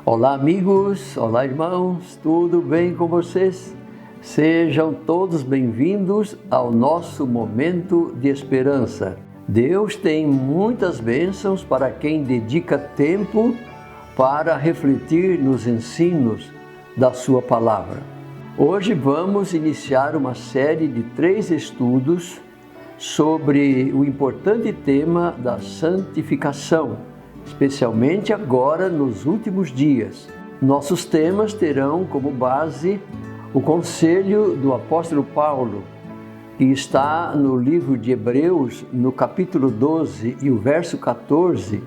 Olá amigos, olá irmãos, tudo bem com vocês? Sejam todos bem-vindos ao nosso momento de esperança. Deus tem muitas bênçãos para quem dedica tempo para refletir nos ensinos da sua palavra. Hoje vamos iniciar uma série de 3 estudos sobre o importante tema da santificação, especialmente agora nos últimos dias. Nossos temas terão como base o conselho do apóstolo Paulo, que está no livro de Hebreus, no capítulo 12 e o verso 14,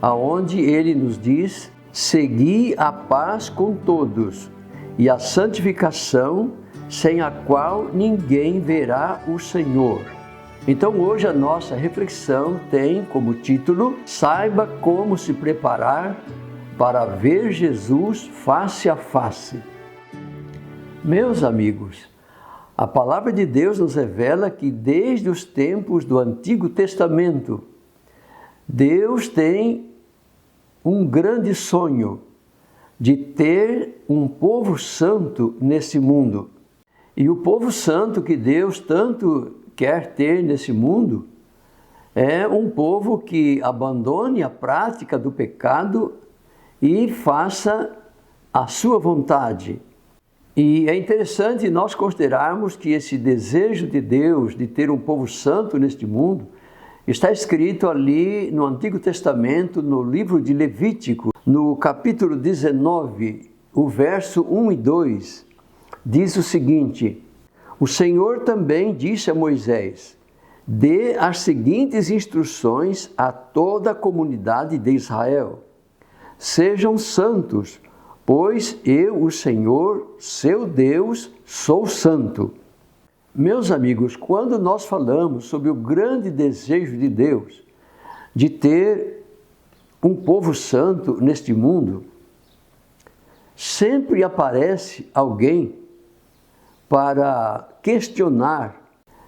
aonde ele nos diz: segui a paz com todos e a santificação, sem a qual ninguém verá o Senhor. Então hoje a nossa reflexão tem como título: saiba como se preparar para ver Jesus face a face. Meus amigos, a palavra de Deus nos revela que desde os tempos do Antigo Testamento, Deus tem um grande sonho de ter um povo santo nesse mundo. E o povo santo que Deus tanto quer ter nesse mundo é um povo que abandone a prática do pecado e faça a sua vontade. E é interessante nós considerarmos que esse desejo de Deus de ter um povo santo neste mundo está escrito ali no Antigo Testamento, no livro de Levítico, no capítulo 19, o verso 1 e 2, diz o seguinte: o Senhor também disse a Moisés: dê as seguintes instruções a toda a comunidade de Israel: sejam santos, pois eu, o Senhor, seu Deus, sou santo. Meus amigos, quando nós falamos sobre o grande desejo de Deus de ter um povo santo neste mundo, sempre aparece alguém para questionar,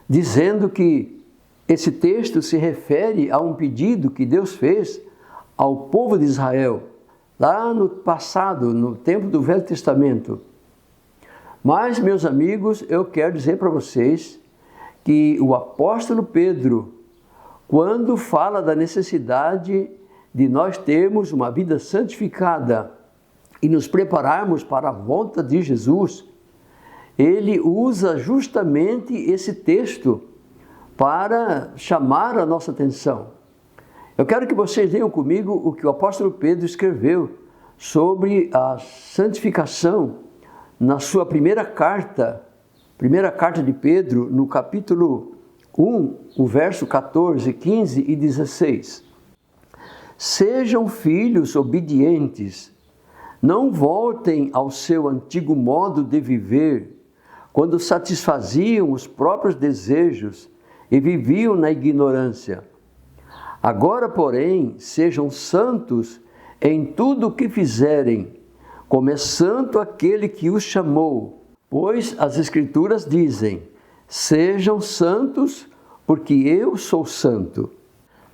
dizendo que esse texto se refere a um pedido que Deus fez ao povo de Israel, lá no passado, no tempo do Velho Testamento. Mas, meus amigos, eu quero dizer para vocês que o apóstolo Pedro, quando fala da necessidade de nós termos uma vida santificada e nos prepararmos para a volta de Jesus, ele usa justamente esse texto para chamar a nossa atenção. Eu quero que vocês leiam comigo o que o apóstolo Pedro escreveu sobre a santificação na sua primeira carta de Pedro, no capítulo 1, o verso 14, 15 e 16. Sejam filhos obedientes, não voltem ao seu antigo modo de viver, quando satisfaziam os próprios desejos e viviam na ignorância. Agora, porém, sejam santos em tudo o que fizerem, como é santo aquele que os chamou, pois as Escrituras dizem: sejam santos, porque eu sou santo.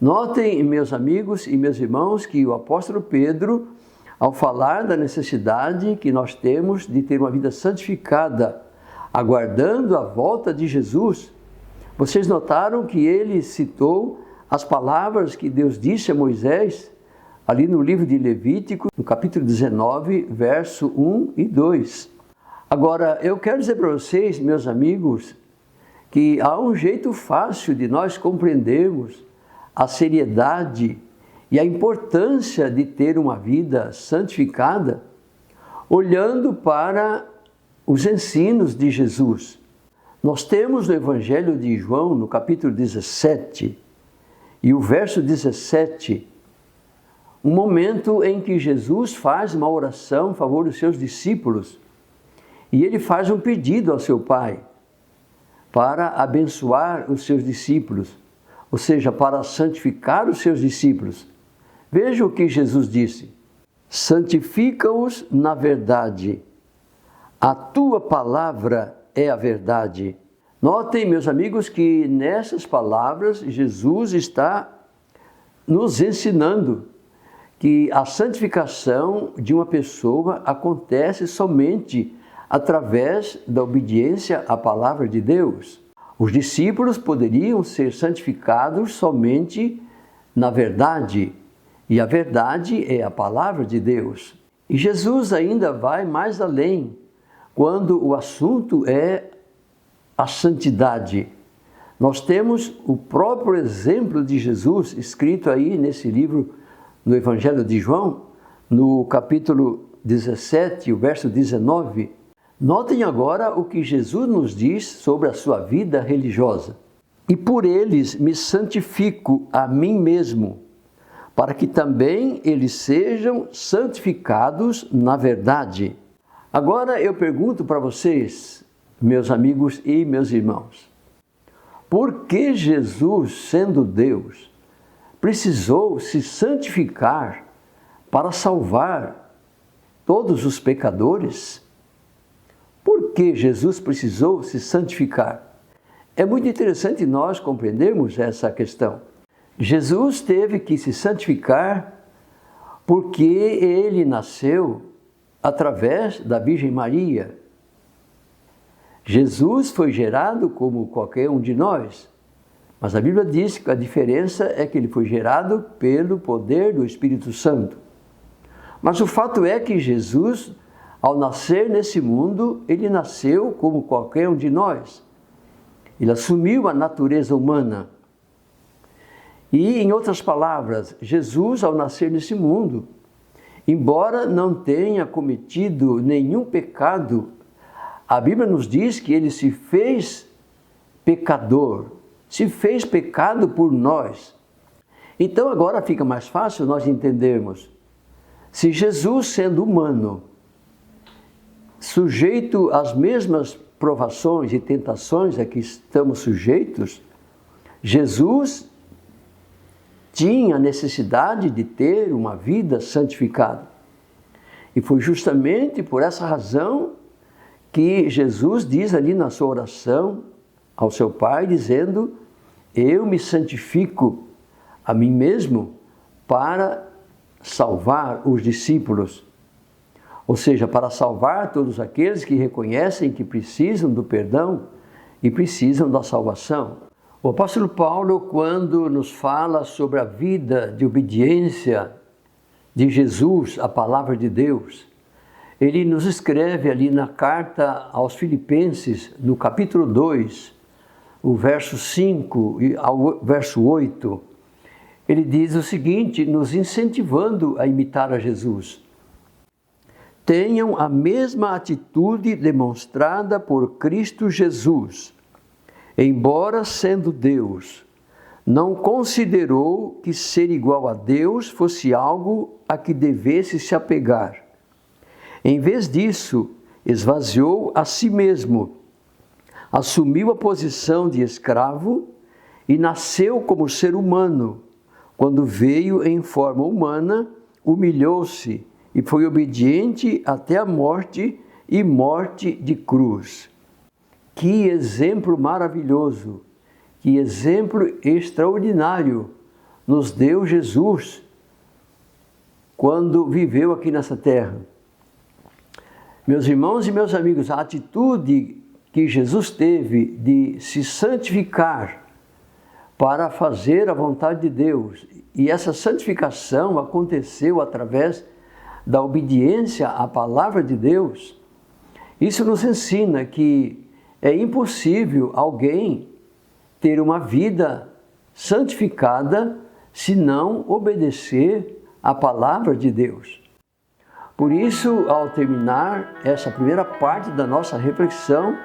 Notem, meus amigos e meus irmãos, que o apóstolo Pedro, ao falar da necessidade que nós temos de ter uma vida santificada, aguardando a volta de Jesus, vocês notaram que ele citou as palavras que Deus disse a Moisés, ali no livro de Levítico, no capítulo 19, verso 1 e 2. Agora, eu quero dizer para vocês, meus amigos, que há um jeito fácil de nós compreendermos a seriedade e a importância de ter uma vida santificada, olhando para os ensinos de Jesus. Nós temos no Evangelho de João, no capítulo 17, e o verso 17, um momento em que Jesus faz uma oração em favor dos seus discípulos, e ele faz um pedido ao seu Pai para abençoar os seus discípulos, ou seja, para santificar os seus discípulos. Veja o que Jesus disse: santifica-os na verdade. A tua palavra é a verdade. Notem, meus amigos, que nessas palavras Jesus está nos ensinando que a santificação de uma pessoa acontece somente através da obediência à palavra de Deus. Os discípulos poderiam ser santificados somente na verdade, e a verdade é a palavra de Deus. E Jesus ainda vai mais além, quando o assunto é a santidade. Nós temos o próprio exemplo de Jesus escrito aí nesse livro, no Evangelho de João, no capítulo 17, o verso 19. Notem agora o que Jesus nos diz sobre a sua vida religiosa. E por eles me santifico a mim mesmo, para que também eles sejam santificados na verdade. Agora eu pergunto para vocês, meus amigos e meus irmãos, por que Jesus, sendo Deus, precisou se santificar para salvar todos os pecadores? Por que Jesus precisou se santificar? É muito interessante nós compreendermos essa questão. Jesus teve que se santificar porque ele nasceu através da Virgem Maria. Jesus foi gerado como qualquer um de nós, mas a Bíblia diz que a diferença é que ele foi gerado pelo poder do Espírito Santo. Mas o fato é que Jesus, ao nascer nesse mundo, ele nasceu como qualquer um de nós. Ele assumiu a natureza humana. E, em outras palavras, Jesus, ao nascer nesse mundo, embora não tenha cometido nenhum pecado, a Bíblia nos diz que ele se fez pecador, se fez pecado por nós. Então agora fica mais fácil nós entendermos. Se Jesus, sendo humano, sujeito às mesmas provações e tentações a que estamos sujeitos, Jesus tinha necessidade de ter uma vida santificada. E foi justamente por essa razão que Jesus diz ali na sua oração ao seu Pai, dizendo: eu me santifico a mim mesmo para salvar os discípulos. Ou seja, para salvar todos aqueles que reconhecem que precisam do perdão e precisam da salvação. O apóstolo Paulo, quando nos fala sobre a vida de obediência de Jesus à palavra de Deus, ele nos escreve ali na carta aos Filipenses, no capítulo 2, o verso 5 e ao verso 8, ele diz o seguinte, nos incentivando a imitar a Jesus: tenham a mesma atitude demonstrada por Cristo Jesus. Embora sendo Deus, não considerou que ser igual a Deus fosse algo a que devesse se apegar. Em vez disso, esvaziou a si mesmo, assumiu a posição de escravo e nasceu como ser humano. Quando veio em forma humana, humilhou-se e foi obediente até a morte e morte de cruz. Que exemplo maravilhoso, que exemplo extraordinário nos deu Jesus quando viveu aqui nessa terra. Meus irmãos e meus amigos, a atitude que Jesus teve de se santificar para fazer a vontade de Deus, e essa santificação aconteceu através da obediência à palavra de Deus, isso nos ensina que é impossível alguém ter uma vida santificada se não obedecer à palavra de Deus. Por isso, ao terminar essa primeira parte da nossa reflexão,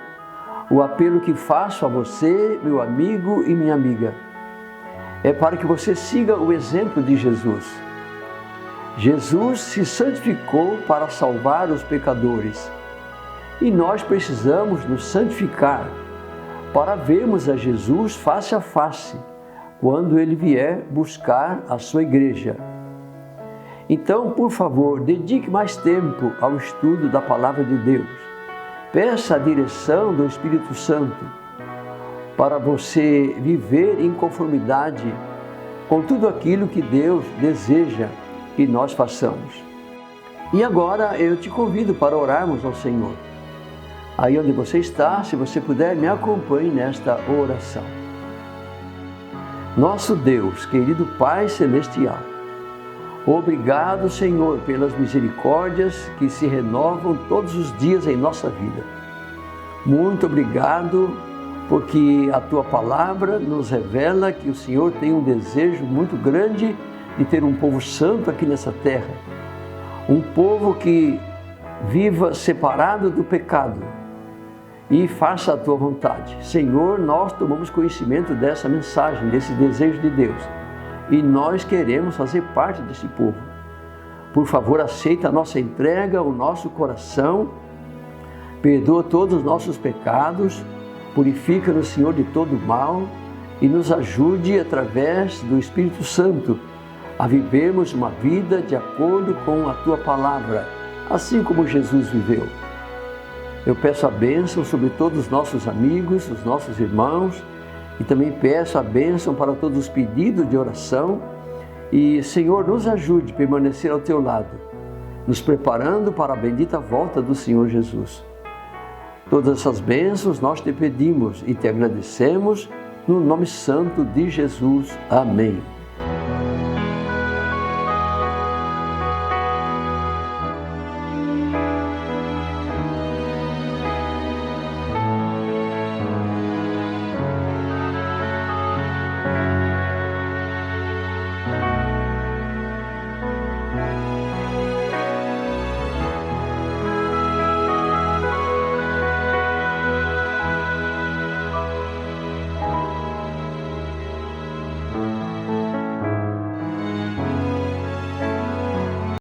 o apelo que faço a você, meu amigo e minha amiga, é para que você siga o exemplo de Jesus. Jesus se santificou para salvar os pecadores. E nós precisamos nos santificar para vermos a Jesus face a face, quando Ele vier buscar a sua igreja. Então, por favor, dedique mais tempo ao estudo da Palavra de Deus. Peça a direção do Espírito Santo para você viver em conformidade com tudo aquilo que Deus deseja que nós façamos. E agora eu te convido para orarmos ao Senhor. Aí onde você está, se você puder, me acompanhe nesta oração. Nosso Deus, querido Pai Celestial, obrigado, Senhor, pelas misericórdias que se renovam todos os dias em nossa vida. Muito obrigado, porque a Tua Palavra nos revela que o Senhor tem um desejo muito grande de ter um povo santo aqui nessa terra. Um povo que viva separado do pecado e faça a Tua vontade. Senhor, nós tomamos conhecimento dessa mensagem, desse desejo de Deus. E nós queremos fazer parte desse povo. Por favor, aceita a nossa entrega, o nosso coração, perdoa todos os nossos pecados, purifica-nos, Senhor, de todo mal e nos ajude, através do Espírito Santo, a vivermos uma vida de acordo com a Tua Palavra, assim como Jesus viveu. Eu peço a bênção sobre todos os nossos amigos, os nossos irmãos, e também peço a bênção para todos os pedidos de oração. E, Senhor, nos ajude a permanecer ao Teu lado, nos preparando para a bendita volta do Senhor Jesus. Todas essas bênçãos nós te pedimos e te agradecemos no nome santo de Jesus. Amém.